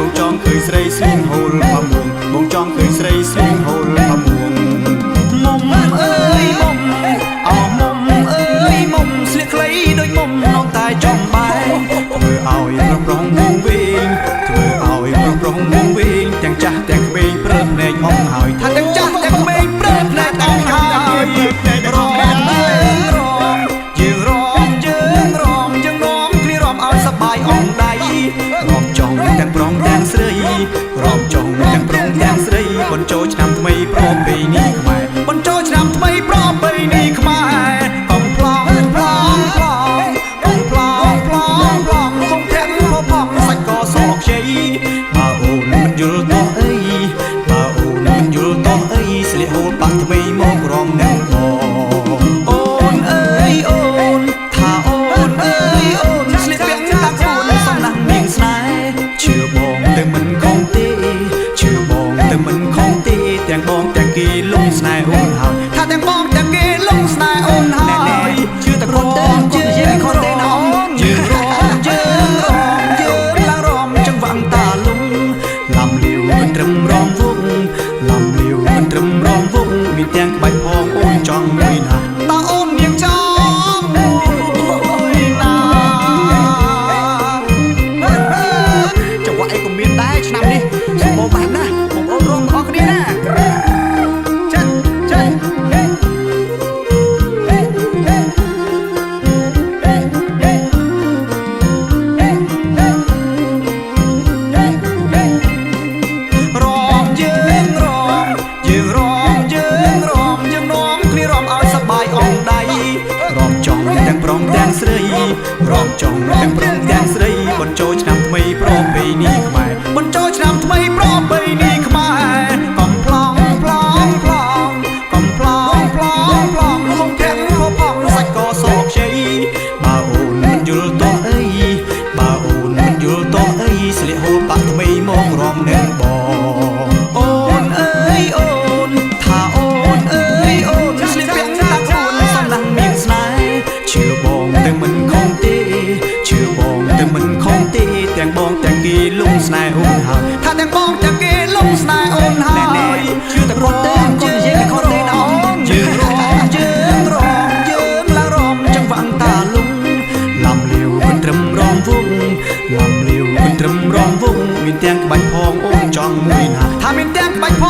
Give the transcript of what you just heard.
បងចង់ឃើញស្រីស្លៀងហូលផាមួងបងចង់ឃើញស្រីស្លៀងហូលផាមួងមុំអើយមុំអោមុំអើយមុំស្លៀកខ្លីដូចមុំនំតែចំបែធ្វើឲ្យប្រុសវងវែងធ្វើឲ្យប្រុសវងវែងទាំងចាស់ទាំងក្មេងព្រើភ្នែកអងហើយថាទាំងចាស់ទាំងក្មេងព្រើភ្នែកអងហើយរំយើងរំគ្នារំឲ្យសបាយអងដៃរំចង់ទាំងប្រុសទាំងស្រីរំចង់ទាំងប្រុសទាំងស្រីបញ្ចូលឆ្នាំថ្មីប្រពៃណីខ្មែរបញ្ចូលឆ្នាំថ្មីប្រពៃណីខ្មែរកំប្លង់ប្លង់ប្លង់កំប្លង់ប្លង់ប្លង់កុំធាក់ផផងសាច់កសខ្ចីបើអូនមិនយល់តោះអីបើអូនមិនយល់តោះអីស្លៀកហូលបាក់ថ្មីមករំនឹងបងអូនអើយអូនថាអូនអើយអូនស្លៀកពាក់តាំងខ្លួនសំណាក់នាងស្នេហ៍ជឿបងតែមិនខំទេជឿបងតែមិនខំទេទាំងបងទាំងគេលងស្នេហ៍អូនហើយថាទាំងបងទាំងគេលងស្នេហ៍អូនហើយជឿតែខ្លួនតែយើងខំទេណាអូនយើងរំយើងឡើងរំចង្វាក់តាលំលំលាវមិនត្រឹមរំវងលំលាវមិនត្រឹមរំវងមានទាំងក្បាច់ផងអូនចង់មួយណាតើអូនមានចង់មួយណាចង្វាក់អីក៏មានដែរឆ្នាំនេះសម្បូរបែបណាស់បងប្អូនរួមទាំងអស់គ្នាណាចាចារំចង់ទាំងប្រុសទាំងស្រីរំចង់ទាំងប្រុសទាំងស្រីបញ្ចូលឆ្នាំថ្មីប្រពៃណីខ្មែរបញ្ចូលឆ្នាំថ្មីប្រពៃណីខ្មែរកំប្លង់ប្លង់ប្លង់កំប្លង់ប្លង់ប្លង់កុំធាក់ផងសាច់កសខ្ចីបើអូនមិនយល់តោះអីបើអូនមិនយល់តោះអីស្លៀកហូលបាក់ថ្មីមករំនឹងបងអូនអើយអូនថាអូនអើយអូនស្លៀកពាក់តាំងខ្លួនសំឡាំងមានស្នេហ៍ជឿបងតែមិនខំទេជឿបងតែមិនខំទេទាំងបងទាំងគេលងស្នេហ៍អូនហើយថាទាំងបងទាំងគេលងស្នេហ៍អូនហើយជឿតែខ្លួនតែកុំនិយាយខំទេណាអូនយើងឡើងរំចង្វាក់តាលំលំលាវមិនត្រឹមរំវងលំលាវមិនត្រឹមរំវងមានទាំងក្បាច់ផងអូនចង់មួយណាថាមានទាំងក្បាច់ផង